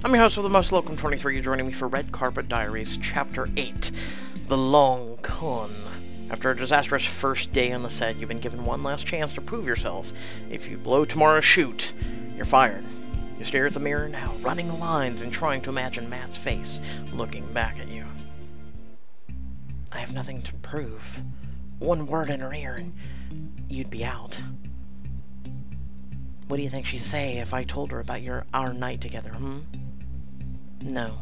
I'm your host with the most, Welcome 23. You're joining me for Red Carpet Diaries, Chapter 8, The Long Con. After a disastrous first day on the set, you've been given one last chance to prove yourself. If you blow tomorrow's shoot, you're fired. You stare at the mirror now, running lines and trying to imagine Matt's face looking back at you. I have nothing to prove. One word in her ear and you'd be out. What do you think she'd say if I told her about our night together, No,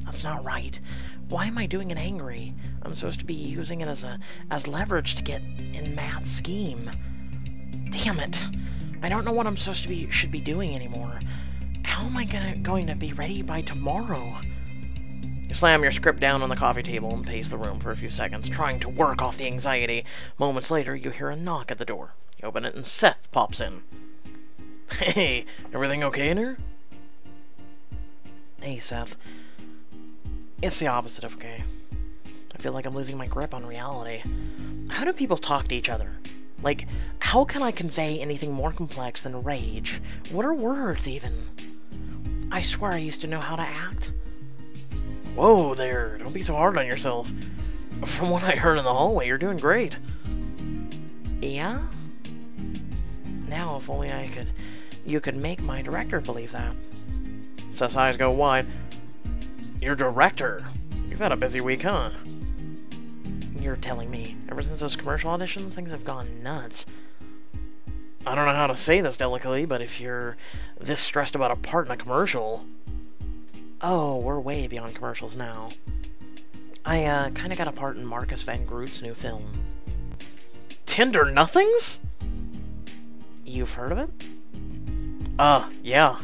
that's not right. Why am I doing it angry? I'm supposed to be using it as leverage to get in Matt's scheme. Damn it. I don't know what I'm should be doing anymore. How am I going to be ready by tomorrow? You slam your script down on the coffee table and pace the room for a few seconds, trying to work off the anxiety. Moments later, you hear a knock at the door. You open it and Seth pops in. Hey, everything okay in here? Hey, Seth. It's the opposite of okay. I feel like I'm losing my grip on reality. How do people talk to each other? Like, how can I convey anything more complex than rage? What are words, even? I swear I used to know how to act. Whoa there, don't be so hard on yourself. From what I heard in the hallway, you're doing great. Yeah? Now, if only you could make my director believe that. Seth's eyes go wide. Your director? You've had a busy week, huh? You're telling me. Ever since those commercial auditions, things have gone nuts. I don't know how to say this delicately, but if you're this stressed about a part in a commercial... Oh, we're way beyond commercials now. I, kinda got a part in Marcus Van Groot's new film. Tender Nothings? You've heard of it? Yeah.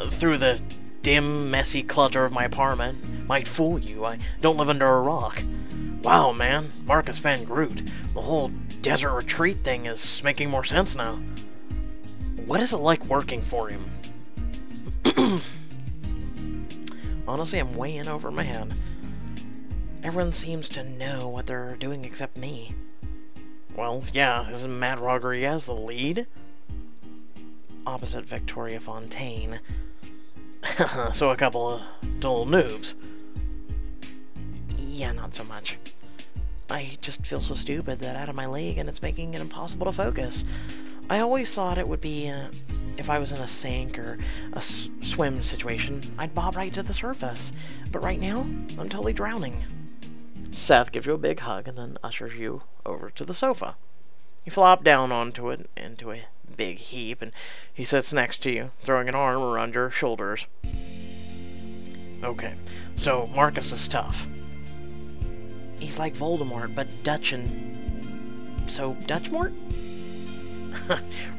Through the dim, messy clutter of my apartment. Might fool you, I don't live under a rock. Wow, man, Marcus Van Groot. The whole desert retreat thing is making more sense now. What is it like working for him? Honestly, I'm way in over my head. Everyone seems to know what they're doing except me. Well, yeah, isn't Matt Rodriguez the lead? Opposite Victoria Fontaine. So a couple of dull noobs. Yeah, not so much. I just feel so stupid that out of my league and it's making it impossible to focus. I always thought it would be if I was in a sink or a swim situation, I'd bob right to the surface. But right now, I'm totally drowning. Seth gives you a big hug and then ushers you over to the sofa. You flop down onto it, into a big heap, and he sits next to you, throwing an arm around your shoulders. Okay, so Marcus is tough. He's like Voldemort, but Dutch and... So, Dutchmort?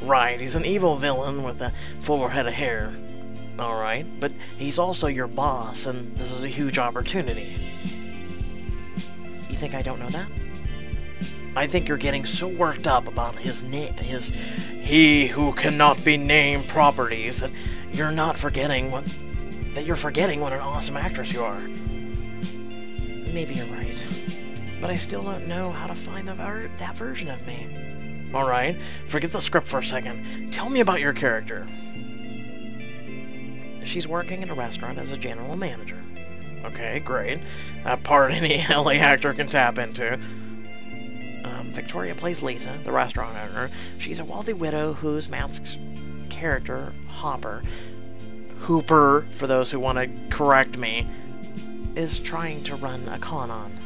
Right, he's an evil villain with a full head of hair. Alright, but he's also your boss, and this is a huge opportunity. You think I don't know that? I think you're getting so worked up about his he who cannot be named properties that you're forgetting what an awesome actress you are. Maybe you're right, but I still don't know how to find that version of me. Alright, forget the script for a second. Tell me about your character. She's working in a restaurant as a general manager. Okay, great. That part any LA actor can tap into. Victoria plays Lisa, the restaurant owner. She's a wealthy widow whose Matt's character, Hooper, for those who want to correct me, is trying to run a con on.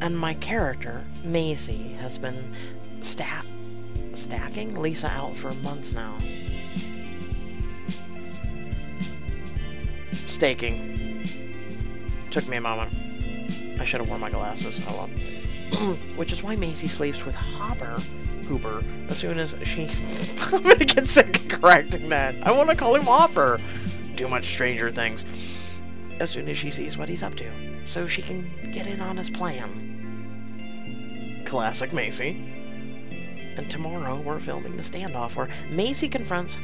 And my character, Macy, has been stacking Lisa out for months now. Staking. Took me a moment. I should have worn my glasses. Oh well. Which is why Macy sleeps with Hooper, as soon as she... I'm gonna get sick of correcting that. I want to call him Hopper. Too much Stranger Things. As soon as she sees what he's up to, so she can get in on his plan. Classic Macy. And tomorrow we're filming the standoff where Macy confronts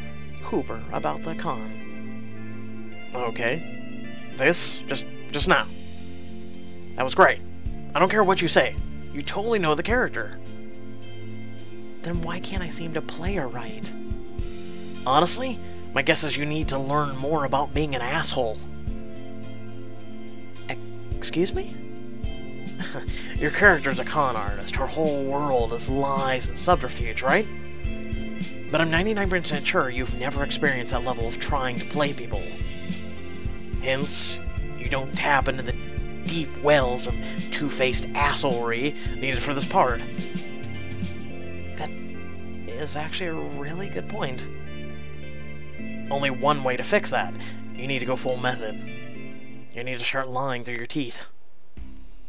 Hooper about the con. Okay. This, just now. That was great. I don't care what you say. You totally know the character. Then why can't I seem to play her right? Honestly, My guess is you need to learn more about being an asshole. Excuse me? Your character's a con artist. Her whole world is lies and subterfuge, right? But I'm 99% sure you've never experienced that level of trying to play people. Hence, you don't tap into the deep wells of two-faced assholery needed for this part. That is actually a really good point. Only one way to fix that. You need to go full method. You need to start lying through your teeth.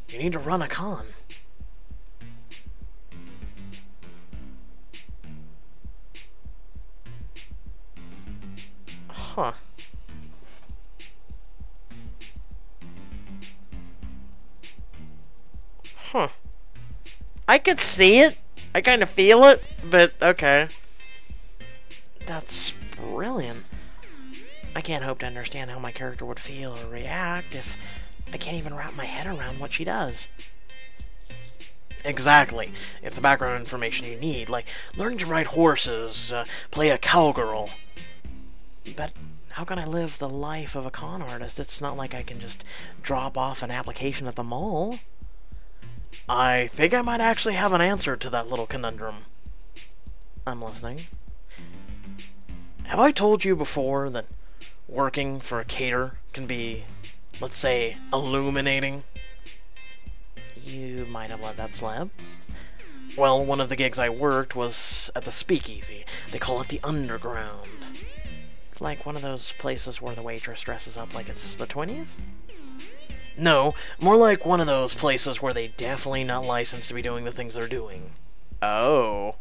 You need to run a con. Huh. Huh. I could see it. I kind of feel it, but okay. That's brilliant. I can't hope to understand how my character would feel or react if I can't even wrap my head around what she does. Exactly. It's the background information you need, like learning to ride horses, play a cowgirl. But how can I live the life of a con artist? It's not like I can just drop off an application at the mall. I think I might actually have an answer to that little conundrum. I'm listening. Have I told you before that working for a caterer can be, let's say, illuminating? You might have let that slip. Well, one of the gigs I worked was at the Speakeasy. They call it the Underground. It's like one of those places where the waitress dresses up like it's the 20s? No, more like one of those places where they definitely not licensed to be doing the things they're doing. Oh.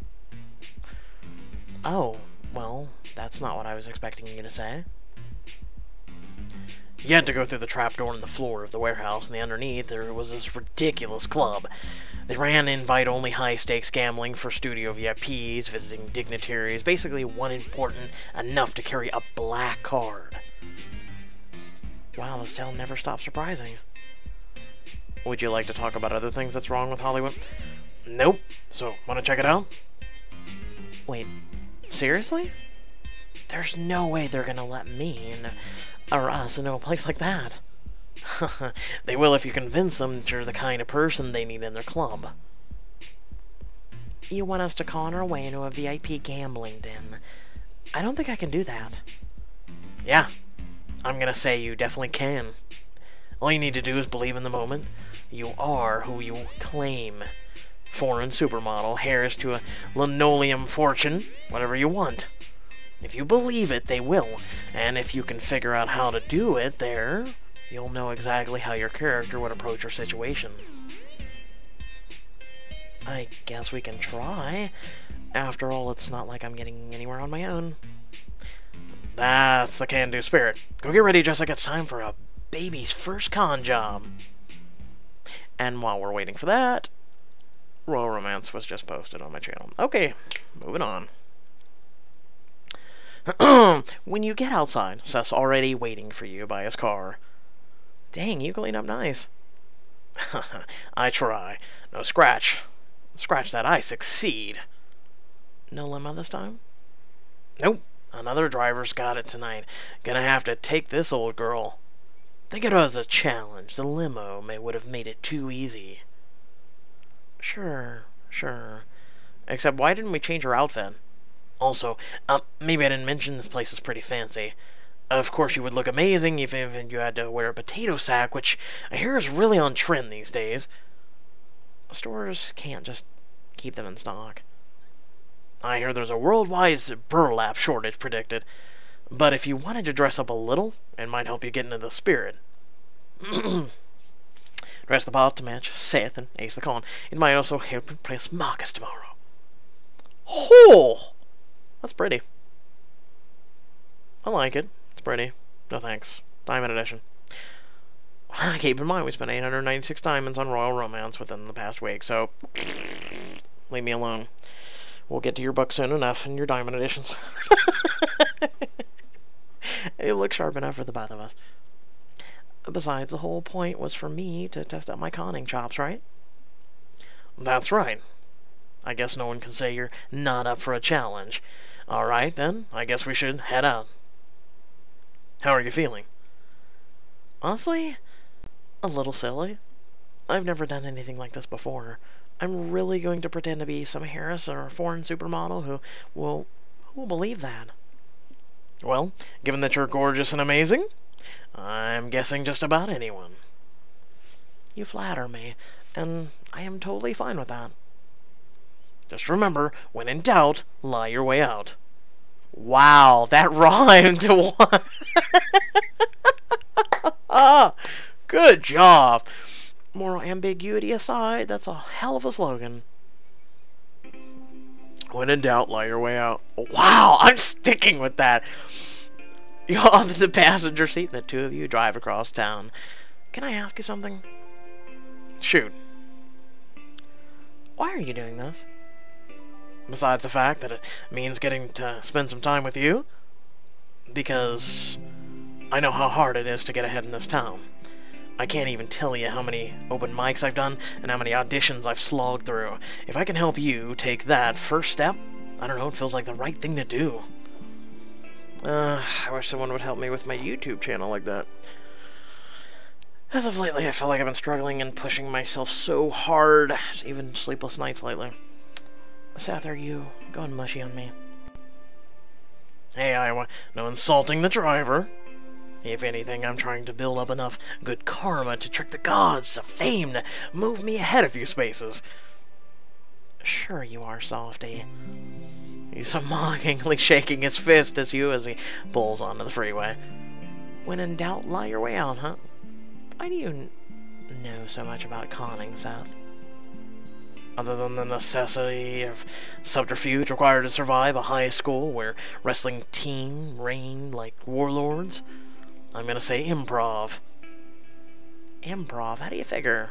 Oh, well, that's not what I was expecting you to say. You had to go through the trapdoor in the floor of the warehouse, and underneath there was this ridiculous club. They ran invite-only high-stakes gambling for studio VIPs, visiting dignitaries, basically one important enough to carry a black card. Wow, this tale never stops surprising. Would you like to talk about other things that's wrong with Hollywood? Nope. So, wanna check it out? Wait, seriously? There's no way they're gonna let me or us into a place like that. They will if you convince them that you're the kind of person they need in their club. You want us to con our way into a VIP gambling den. I don't think I can do that. Yeah, I'm gonna say you definitely can. All you need to do is believe in the moment. You are who you claim. Foreign supermodel, heirs to a linoleum fortune, whatever you want. If you believe it, they will. And if you can figure out how to do it there, you'll know exactly how your character would approach your situation. I guess we can try. After all, it's not like I'm getting anywhere on my own. That's the can-do spirit. Go get ready, Jessica. It's time for a baby's first con job. And while we're waiting for that, Royal Romance was just posted on my channel. Okay, moving on. When you get outside, Seth's already waiting for you by his car. Dang, you clean up nice. I try. No, scratch that, I succeed. No limo this time? Nope. Another driver's got it tonight. Gonna have to take this old girl. Think of it as a challenge. The limo would have made it too easy. Sure. Except why didn't we change her outfit? Also, maybe I didn't mention this place is pretty fancy. Of course, you would look amazing if even you had to wear a potato sack, which I hear is really on trend these days. Stores can't just keep them in stock. I hear there's a worldwide burlap shortage predicted. But if you wanted to dress up a little, it might help you get into the spirit. Dress the pot to match Seth and Ace the Con. It might also help impress Marcus tomorrow. Oh! That's pretty. I like it. It's pretty. No thanks. Diamond edition. Keep in mind, we spent 896 diamonds on Royal Romance within the past week, so leave me alone. We'll get to your book soon enough and your diamond editions. It looks sharp enough for the both of us. Besides, the whole point was for me to test out my conning chops, right? That's right. I guess no one can say you're not up for a challenge. Alright, then. I guess we should head out. How are you feeling? Honestly, a little silly. I've never done anything like this before. I'm really going to pretend to be some Harris or a foreign supermodel who will believe that. Well, given that you're gorgeous and amazing, I'm guessing just about anyone. You flatter me, and I am totally fine with that. Just remember, when in doubt, lie your way out. Wow, that rhymed to one. Good job. Moral ambiguity aside, that's a hell of a slogan. When in doubt, lie your way out. Wow, I'm sticking with that. You're off in the passenger seat and the two of you drive across town. Can I ask you something? Shoot. Why are you doing this? Besides the fact that it means getting to spend some time with you. Because I know how hard it is to get ahead in this town. I can't even tell you how many open mics I've done and how many auditions I've slogged through. If I can help you take that first step, I don't know, it feels like the right thing to do. I wish someone would help me with my YouTube channel like that. As of lately, I feel like I've been struggling and pushing myself so hard. Even sleepless nights lately. Seth, are you going mushy on me? Hey, Iowa, no insulting the driver. If anything, I'm trying to build up enough good karma to trick the gods of fame to move me ahead a few spaces. Sure you are, softy. He's mockingly shaking his fist at you as he pulls onto the freeway. When in doubt, lie your way out, huh? Why do you know so much about conning, Seth? Other than the necessity of subterfuge required to survive a high school where wrestling team reign like warlords, I'm gonna say improv. Improv? How do you figure?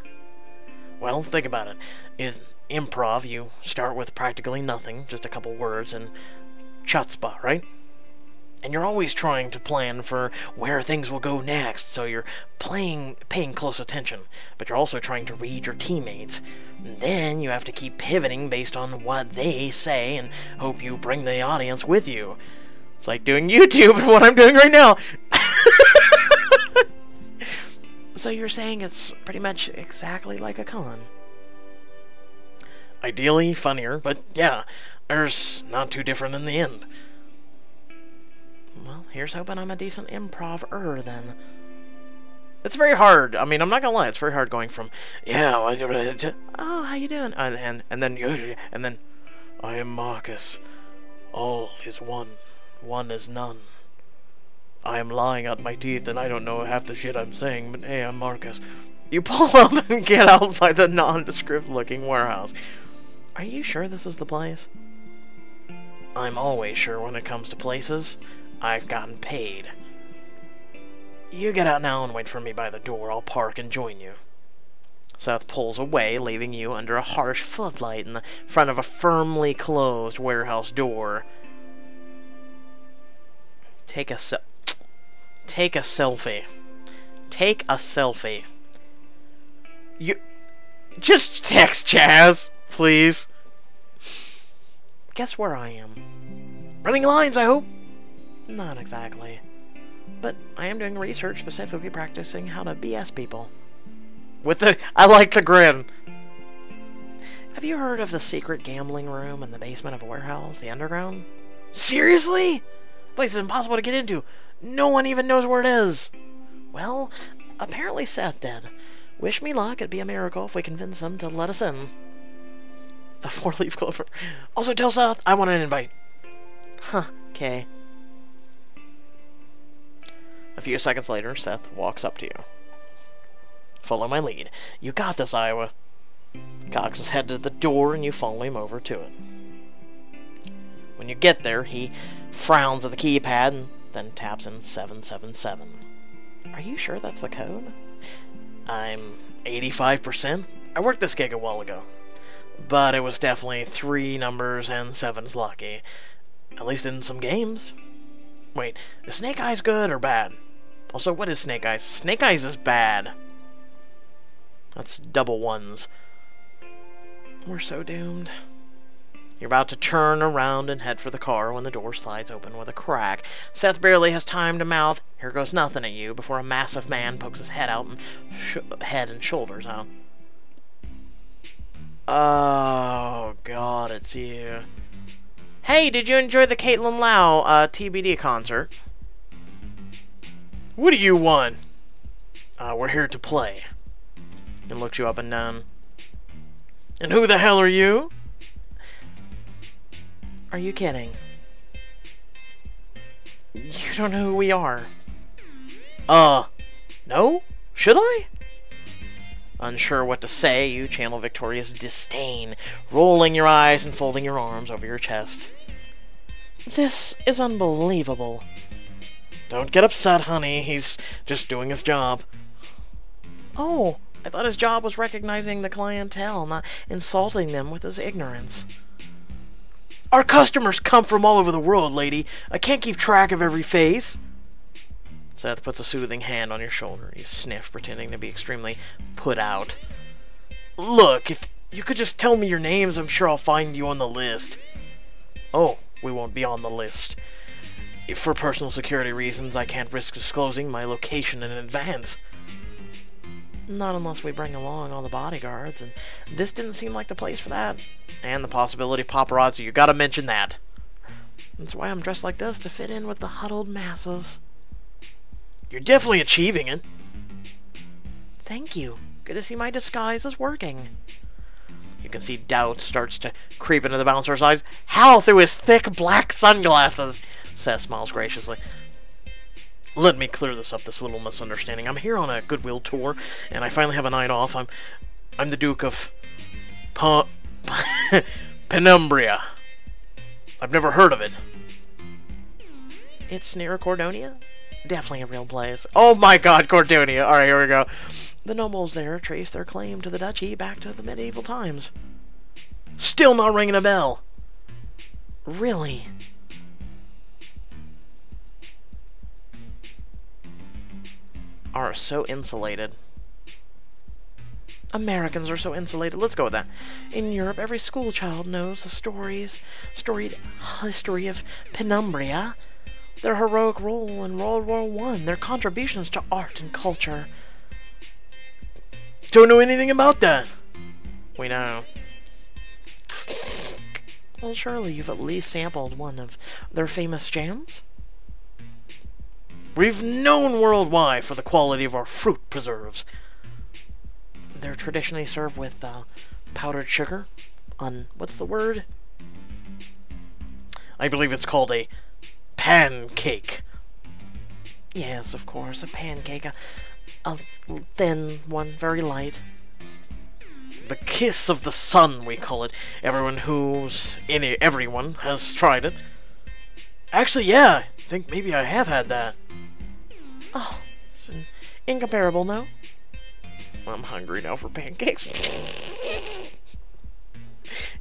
Well, think about it. In improv, you start with practically nothing, just a couple words and chutzpah, right? And you're always trying to plan for where things will go next, so you're paying close attention, but you're also trying to read your teammates. And then you have to keep pivoting based on what they say and hope you bring the audience with you. It's like doing YouTube and what I'm doing right now. So you're saying it's pretty much exactly like a con? Ideally funnier, but yeah, there's not too different in the end. Well, here's hoping I'm a decent improv-er then. It's very hard. I mean, I'm not gonna lie, it's very hard going from, yeah, oh, how you doing? And then, I am Marcus. All is one. One is none. I am lying out my teeth and I don't know half the shit I'm saying, but hey, I'm Marcus. You pull up and get out by the nondescript looking warehouse. Are you sure this is the place? I'm always sure when it comes to places. I've gotten paid. You get out now and wait for me by the door. I'll park and join you. Seth pulls away, leaving you under a harsh floodlight in the front of a firmly closed warehouse door. Take a selfie. Take a selfie. You... Just text Chaz, please. Guess where I am? Running lines, I hope? Not exactly. But I am doing research specifically practicing how to BS people. I like the grin. Have you heard of the secret gambling room in the basement of a warehouse, the underground? Seriously? The place is impossible to get into. No one even knows where it is. Well, apparently Seth did. Wish me luck. It'd be a miracle if we convince him to let us in. The four-leaf clover. Also tell Seth I want an invite. Huh, okay. A few seconds later, Seth walks up to you. Follow my lead. You got this, Iowa. Cocks his head to the door and you follow him over to it. When you get there, he frowns at the keypad and then taps in 777. Are you sure that's the code? I'm 85%. I worked this gig a while ago. But it was definitely 3 numbers and 7's lucky. At least in some games. Wait, is Snake Eyes good or bad? Also, what is Snake Eyes? Snake Eyes is bad. That's double ones. We're so doomed. You're about to turn around and head for the car when the door slides open with a crack. Seth barely has time to mouth, "Here goes nothing" at you before a massive man pokes his head out and head and shoulders out. Oh, God, it's you. "Hey, did you enjoy the Caitlin Lau TBD concert?" "What do you want?" "We're here to play." And looks you up and down. "And who the hell are you?" "Are you kidding? You don't know who we are." No? Should I?" Unsure what to say, you channel Victoria's disdain, rolling your eyes and folding your arms over your chest. "This is unbelievable." "Don't get upset, honey. He's just doing his job." "Oh, I thought his job was recognizing the clientele, not insulting them with his ignorance." "Our customers come from all over the world, lady. I can't keep track of every face." Seth puts a soothing hand on your shoulder. You sniff, pretending to be extremely put out. "Look, if you could just tell me your names, I'm sure I'll find you on the list." "Oh, we won't be on the list. For personal security reasons, I can't risk disclosing my location in advance." "Not unless we bring along all the bodyguards, and this didn't seem like the place for that. And the possibility of paparazzi, you gotta mention that." "That's why I'm dressed like this, to fit in with the huddled masses." "You're definitely achieving it." "Thank you. Good to see my disguise is working." You can see doubt starts to creep into the bouncer's eyes. "How through his thick black sunglasses?" Seth smiles graciously. "Let me clear this little misunderstanding. I'm here on a goodwill tour, and I finally have a night off. I'm the Duke of Penumbria. I've never heard of it." "It's near Cordonia? Definitely a real place." "Oh my God, Cordonia! All right, here we go." "The nobles there trace their claim to the duchy back to the medieval times." "Still not ringing a bell." "Really?" "Are so insulated." "Americans are so insulated. Let's go with that. In Europe, every schoolchild knows the storied history of Penumbria, their heroic role in World War I, their contributions to art and culture." "Don't know anything about that." "We know." "Well, surely you've at least sampled one of their famous jams?" "We've known worldwide for the quality of our fruit preserves." "They're traditionally served with powdered sugar on, what's the word?" "I believe it's called a pancake." "Yes, of course, a pancake. A thin one, very light." "The kiss of the sun, we call it. Everyone has tried it." "Actually, yeah, I think maybe I have had that." "Oh, it's incomparable, no?" "I'm hungry now for pancakes."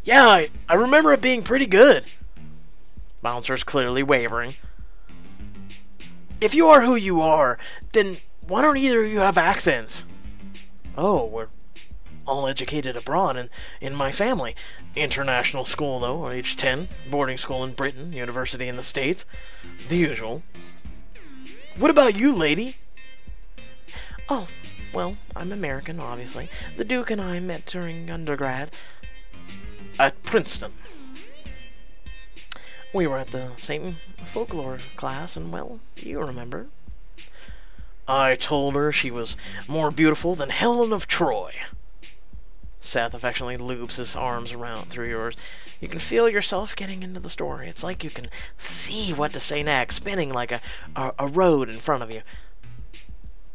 "Yeah, I remember it being pretty good." Bouncer's clearly wavering. "If you are who you are, then why don't either of you have accents?" "Oh, we're all educated abroad and in my family. International school, though, age 10. Boarding school in Britain, university in the States. The usual." "What about you, lady?" "Oh, well, I'm American, obviously. The Duke and I met during undergrad." "At Princeton?" "We were at the same folklore class, and, well, you remember." "I told her she was more beautiful than Helen of Troy." Seth affectionately loops his arms around through yours. You can feel yourself getting into the story. It's like you can see what to say next, spinning like a road in front of you.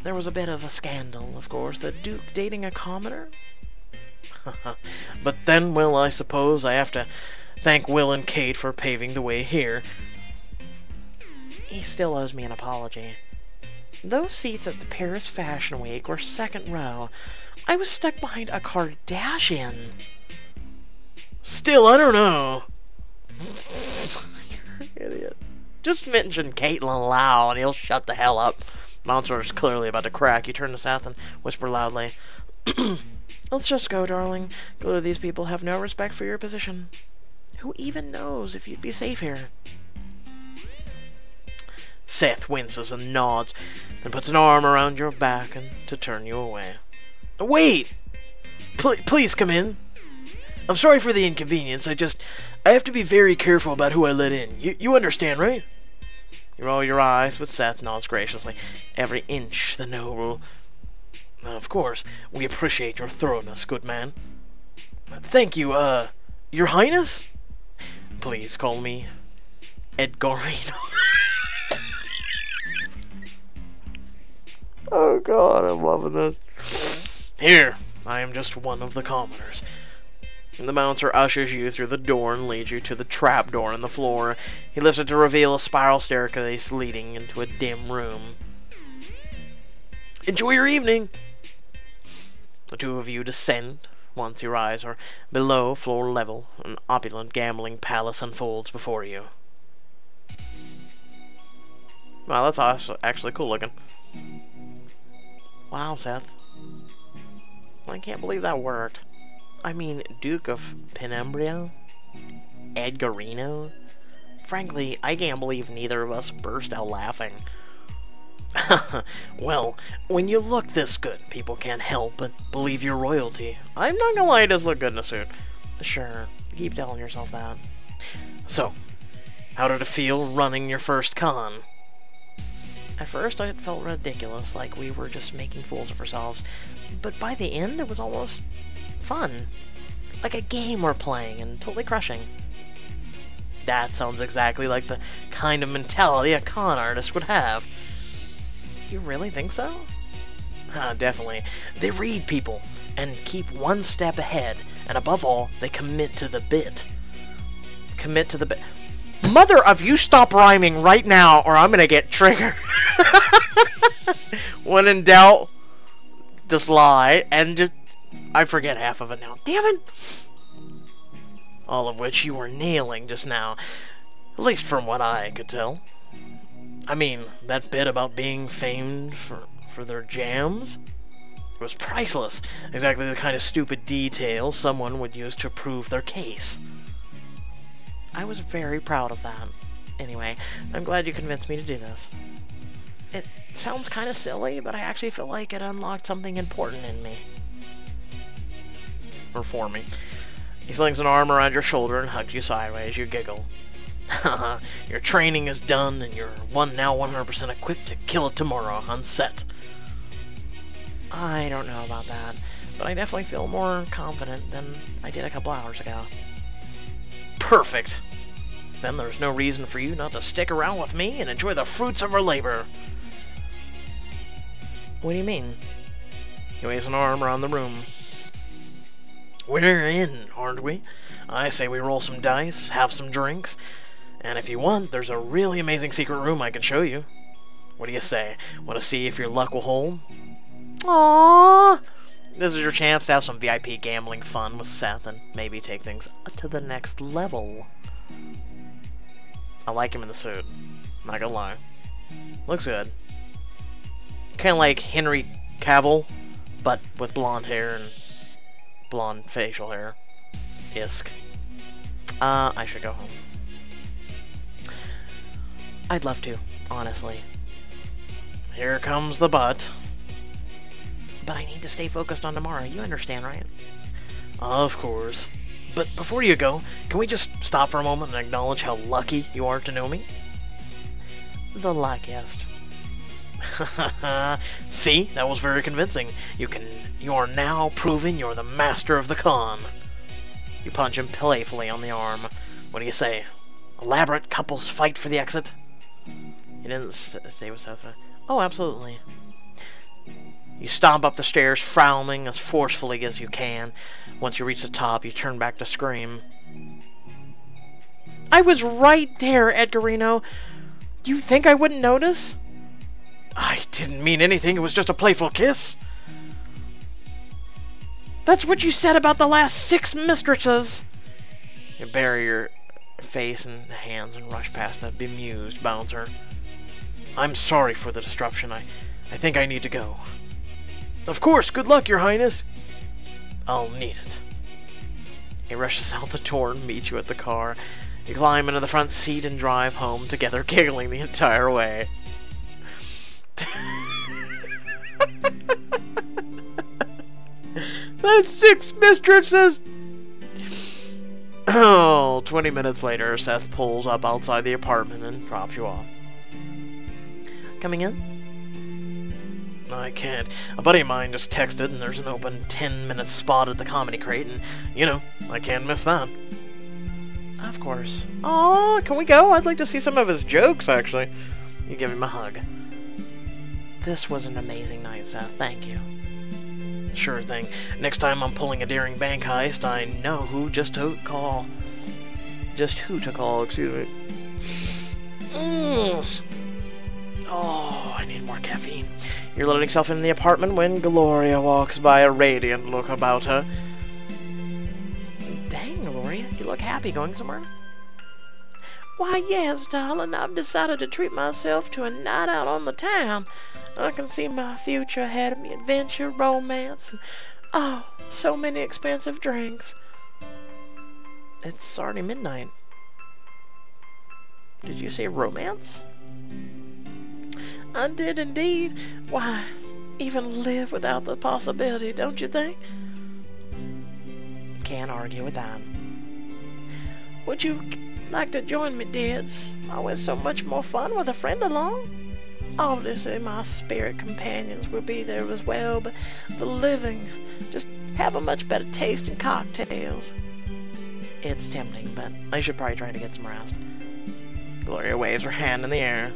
"There was a bit of a scandal, of course, the Duke dating a commoner." "But then, well, I suppose I have to thank Will and Kate for paving the way here." "He still owes me an apology. Those seats at the Paris Fashion Week were second row. I was stuck behind a Kardashian." "Still, I don't know." You're an idiot. Just mention Caitlin Lau and he'll shut the hell up. Bouncer is clearly about to crack. You turn to Seth and whisper loudly, "Let's just go, darling. Clearly these people have no respect for your position." Who even knows if you'd be safe here? Seth winces and nods, then puts an arm around your back and to turn you away. Wait! Please come in. I'm sorry for the inconvenience. I have to be very careful about who I let in. You understand, right? You roll your eyes, but Seth nods graciously. Every inch the no rule. Of course, we appreciate your thoroughness, good man. Thank you, Your Highness? Please call me Edgarino. Oh god, I'm loving this. Here, I am just one of the commoners. The bouncer ushers you through the door and leads you to the trapdoor in the floor. He lifts it to reveal a spiral staircase leading into a dim room. Enjoy your evening! The two of you descend. Once your eyes are below floor level, an opulent gambling palace unfolds before you. Wow, that's actually cool looking. Wow, Seth. I can't believe that worked. I mean, Duke of Penumbra? Edgarino? Frankly, I can't believe neither of us burst out laughing. Well, when you look this good, people can't help but believe you're royalty. I'm not gonna lie, it does look good in a suit. Sure, keep telling yourself that. So, how did it feel running your first con? At first, it felt ridiculous, like we were just making fools of ourselves. But by the end, it was almost fun. Like a game we're playing and totally crushing. That sounds exactly like the kind of mentality a con artist would have. You really think so? Definitely. They read people and keep one step ahead, and above all, they commit to the bit. Commit to the bit. Mother of you, stop rhyming right now, or I'm gonna get triggered. When in doubt, just lie, and just... I forget half of it now. Damn it! All of which you were nailing just now. At least from what I could tell. I mean, that bit about being famed for their jams? It was priceless. Exactly the kind of stupid detail someone would use to prove their case. I was very proud of that. Anyway, I'm glad you convinced me to do this. It sounds kind of silly, but I actually feel like it unlocked something important in me. Or for me. He slings an arm around your shoulder and hugs you sideways. You giggle. Haha, your training is done, and you're now 100% equipped to kill it tomorrow on set. I don't know about that, but I definitely feel more confident than I did a couple hours ago. Perfect! Then there's no reason for you not to stick around with me and enjoy the fruits of our labor. What do you mean? He waves an arm around the room. We're in, aren't we? I say we roll some dice, have some drinks, and if you want, there's a really amazing secret room I can show you. What do you say? Want to see if your luck will hold? Aww! This is your chance to have some VIP gambling fun with Seth and maybe take things to the next level. I like him in the suit. Not gonna lie. Looks good. Kind of like Henry Cavill, but with blonde hair and blonde facial hair. Isk. I should go home. I'd love to, honestly. Here comes the but. But I need to stay focused on tomorrow. You understand, right? Of course. But before you go, can we just stop for a moment and acknowledge how lucky you are to know me? The luckiest. See? That was very convincing. You are now proving you're the master of the con. You punch him playfully on the arm. What do you say? Elaborate couples fight for the exit? He didn't say what's that. Oh, absolutely. You stomp up the stairs, frowning as forcefully as you can. Once you reach the top, you turn back to scream. I was right there, Edgarino. You think I wouldn't notice? I didn't mean anything. It was just a playful kiss. That's what you said about the last 6 mistresses. You bury your face in the hands and rush past the bemused bouncer. I'm sorry for the disruption. I think I need to go. Of course, good luck, Your Highness. I'll need it. He rushes out the door and meets you at the car. You climb into the front seat and drive home together, giggling the entire way. That's 6 mistresses! Oh, 20 minutes later, Seth pulls up outside the apartment and drops you off. Coming in? I can't. A buddy of mine just texted and there's an open 10-minute spot at the Comedy Crate and, you know, I can't miss that. Of course. Aw, can we go? I'd like to see some of his jokes, actually. You give him a hug. This was an amazing night, Seth. Thank you. Sure thing. Next time I'm pulling a daring bank heist, I know who to call. Excuse me. Oh, I need more caffeine. You're letting yourself into the apartment when Gloria walks by, a radiant look about her. Dang, Gloria, you look happy. Going somewhere? Why, yes, darling. I've decided to treat myself to a night out on the town. I can see my future ahead of me. Adventure, romance, and, oh, so many expensive drinks. It's already midnight. Did you say romance? I did indeed. Why, even live without the possibility, don't you think? Can't argue with that. Would you like to join me, dear? It's always so much more fun with a friend along. Obviously, my spirit companions will be there as well, but the living just have a much better taste in cocktails. It's tempting, but I should probably try to get some rest. Gloria waves her hand in the air.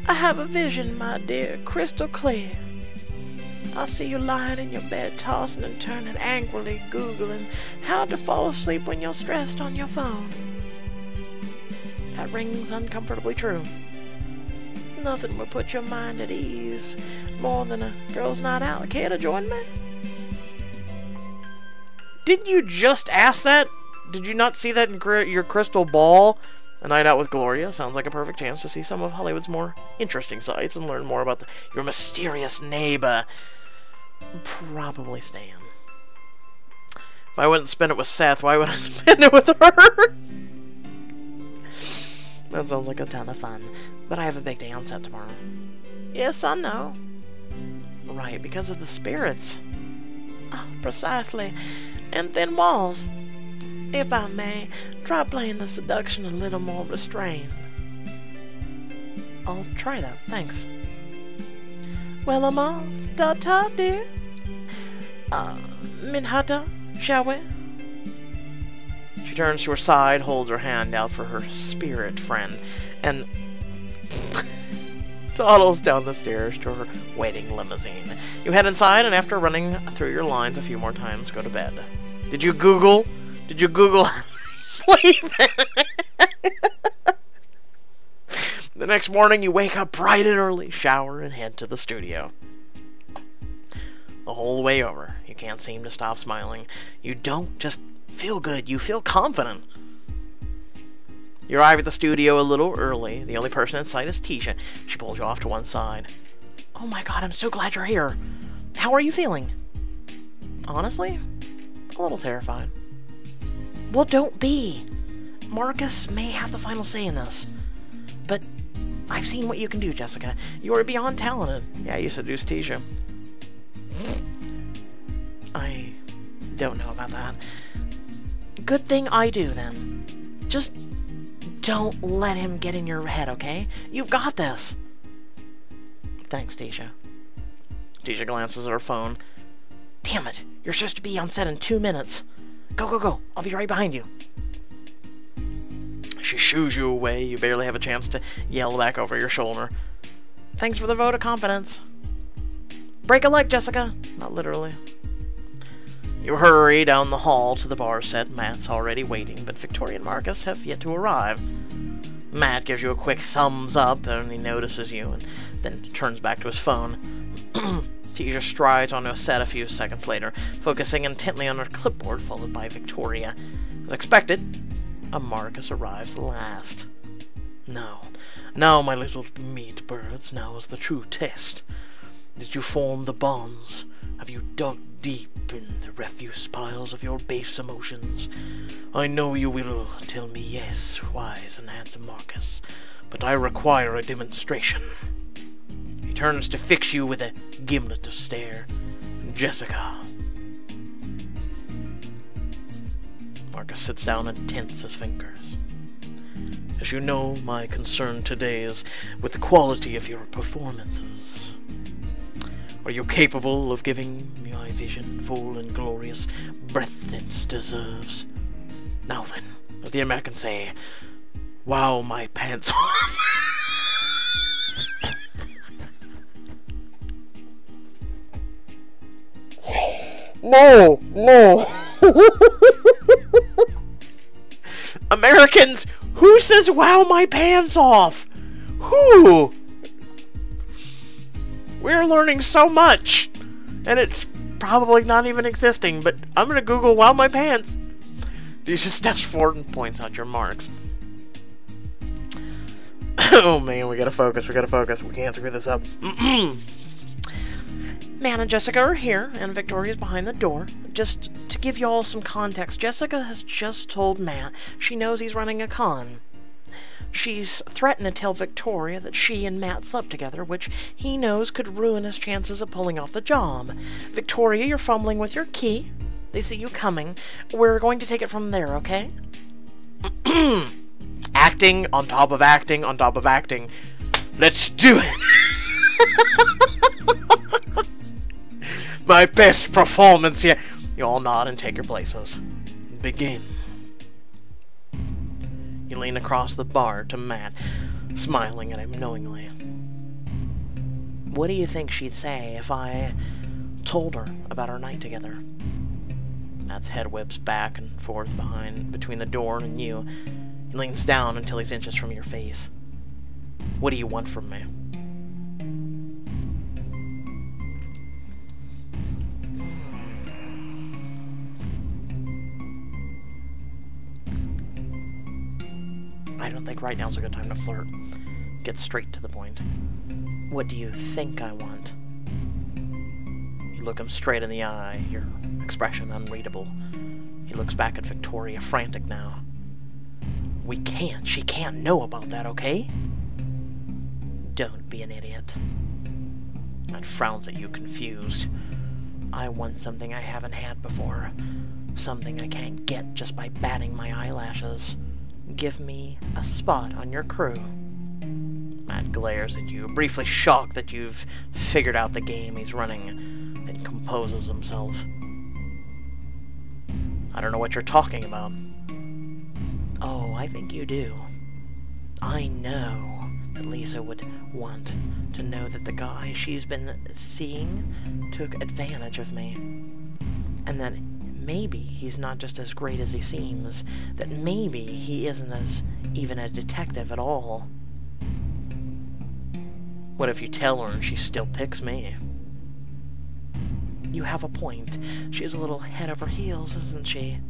I have a vision, my dear, crystal clear. I see you lying in your bed, tossing and turning, angrily Googling how to fall asleep when you're stressed on your phone. That rings uncomfortably true. Nothing will put your mind at ease more than a girls' night out. Care to join me? Didn't you just ask that? Did you not see that in your crystal ball? A night out with Gloria sounds like a perfect chance to see some of Hollywood's more interesting sides and learn more about your mysterious neighbor. Probably Stan. If I wouldn't spend it with Seth, why would I spend it with her? That sounds like a ton of fun. But I have a big day on set tomorrow. Yes, I know. Right, because of the spirits. Oh, precisely. And thin walls. If I may, try playing the seduction a little more restrained. I'll try that, thanks. Well, I'm off. Ta-ta, dear. Minhata, shall we? She turns to her side, holds her hand out for her spirit friend, and toddles down the stairs to her waiting limousine. You head inside, and after running through your lines a few more times, go to bed. Did you Google sleep? The next morning, you wake up bright and early, shower, and head to the studio. The whole way over, you can't seem to stop smiling. You don't just feel good, you feel confident. You arrive at the studio a little early. The only person in sight is Tisha. She pulls you off to one side. Oh my god, I'm so glad you're here. How are you feeling? Honestly, a little terrified. Well, don't be. Marcus may have the final say in this. But I've seen what you can do, Jessica. You are beyond talented. Yeah, you seduced Tisha. I don't know about that. Good thing I do, then. Just don't let him get in your head, okay? You've got this. Thanks, Tisha. Tisha glances at her phone. Damn it, you're supposed to be on set in 2 minutes. Go, go, go. I'll be right behind you. She shoos you away. You barely have a chance to yell back over your shoulder. Thanks for the vote of confidence. Break a leg, Jessica. Not literally. You hurry down the hall to the bar set. Matt's already waiting, but Victoria and Marcus have yet to arrive. Matt gives you a quick thumbs up, and he notices you, and then turns back to his phone. Tisha strides onto a set a few seconds later, focusing intently on her clipboard, followed by Victoria. As expected, a Marcus arrives last. Now, my little meat birds, now is the true test. Did you form the bonds? Have you dug deep in the refuse piles of your base emotions. I know you will tell me yes, wise and handsome Marcus, but I require a demonstration. He turns to fix you with a gimlet of stare. Jessica. Marcus sits down and tenses his fingers. As you know, my concern today is with the quality of your performances. Are you capable of giving my vision full and glorious breadth it deserves? Now then, as the Americans say, wow my pants off. No, no. Americans, who says wow my pants off? Who? We're learning so much, and it's probably not even existing, but I'm gonna Google wow my pants. You just steps forward and points out your marks. Oh man, we gotta focus, we can't screw this up. Matt and Jessica are here, and Victoria's behind the door. Just to give you all some context, Jessica has just told Matt she knows he's running a con. She's threatened to tell Victoria that she and Matt slept together, which he knows could ruin his chances of pulling off the job. Victoria, you're fumbling with your key. They see you coming. We're going to take it from there, okay? Acting on top of acting on top of acting. Let's do it! My best performance yet. You all nod and take your places. Begin. You lean across the bar to Matt, smiling at him knowingly. What do you think she'd say if I told her about our night together? Matt's head whips back and forth between the door and you. He leans down until he's inches from your face. What do you want from me? I don't think right now's a good time to flirt. Get straight to the point. What do you think I want? You look him straight in the eye, your expression unreadable. He looks back at Victoria, frantic now. She can't know about that, okay? Don't be an idiot. Matt frowns at you, confused. I want something I haven't had before. Something I can't get just by batting my eyelashes. Give me a spot on your crew. Matt glares at you, briefly shocked that you've figured out the game he's running, then composes himself. I don't know what you're talking about. Oh, I think you do. I know that Lisa would want to know that the guy she's been seeing took advantage of me. And that maybe he's not just as great as he seems. That maybe he isn't even a detective at all. What if you tell her and she still picks me? You have a point. She's a little head over heels, isn't she?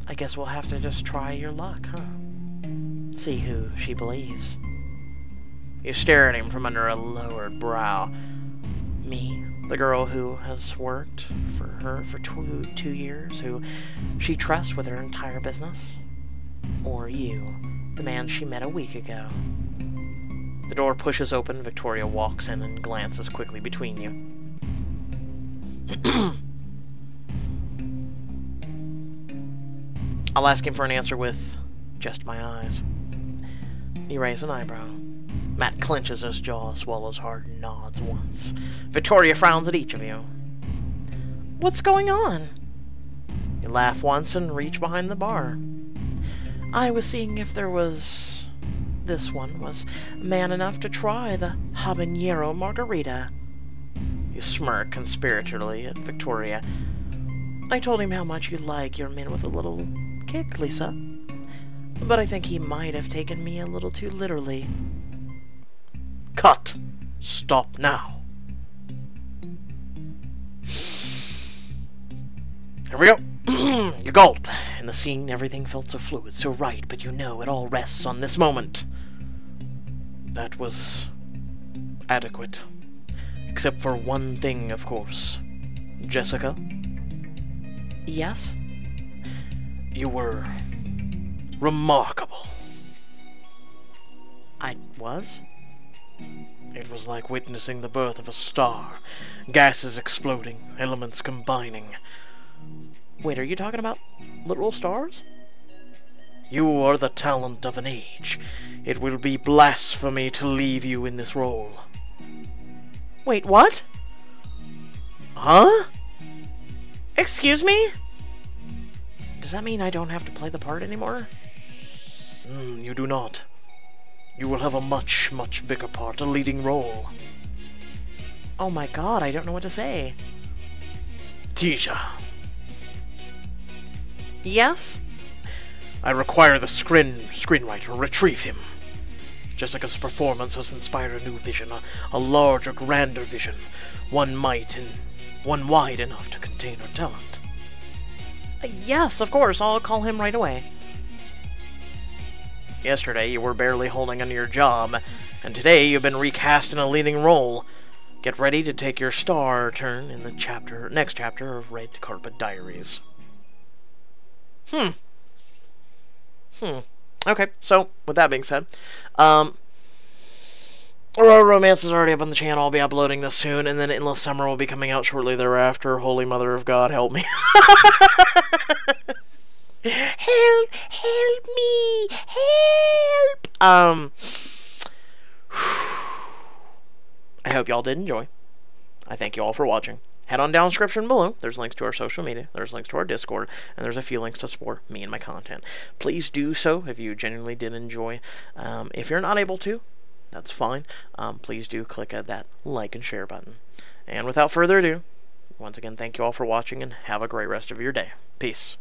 I guess we'll have to just try your luck, huh? See who she believes. You stare at him from under a lowered brow. Me, the girl who has worked for her for two years, who she trusts with her entire business? Or you, the man she met a week ago? The door pushes open, Victoria walks in and glances quickly between you. I'll ask him for an answer with just my eyes. You raise an eyebrow. Matt clenches his jaw, swallows hard, and nods once. Victoria frowns at each of you. What's going on? You laugh once and reach behind the bar. I was seeing if this one was man enough to try the habanero margarita. You smirk conspiratorially at Victoria. I told him how much you like your men with a little kick, Lisa. But I think he might have taken me a little too literally. Cut! Stop now. Here we go. You gulp. In the scene, everything felt so fluid, so right, but you know it all rests on this moment. That was adequate. Except for one thing, of course. Jessica, Yes? you were remarkable. I was? It was like witnessing the birth of a star. Gases exploding, elements combining. Wait, are you talking about literal stars? You are the talent of an age. It will be blasphemy to leave you in this role. Wait, what? Huh? Excuse me? Does that mean I don't have to play the part anymore? You do not. You will have a much, much bigger part, a leading role. Oh my god, I don't know what to say. Tisha, Yes? I require the screenwriter retrieve him. Jessica's performance has inspired a new vision, a larger, grander vision, one wide enough to contain her talent. Yes, of course, I'll call him right away. Yesterday you were barely holding on to your job, and today you've been recast in a leading role. Get ready to take your star turn in the next chapter of Red Carpet Diaries. Okay, so, with that being said, Romance is already up on the channel. I'll be uploading this soon, and then Endless Summer will be coming out shortly thereafter. Holy Mother of God, help me. Help me! Help! I hope y'all did enjoy. I thank you all for watching. Head on down in the description below. There's links to our social media, there's links to our Discord, and there's a few links to support me and my content. Please do so if you genuinely did enjoy. If you're not able to, that's fine. Please do click at that like and share button. And without further ado, once again, thank you all for watching, and have a great rest of your day. Peace.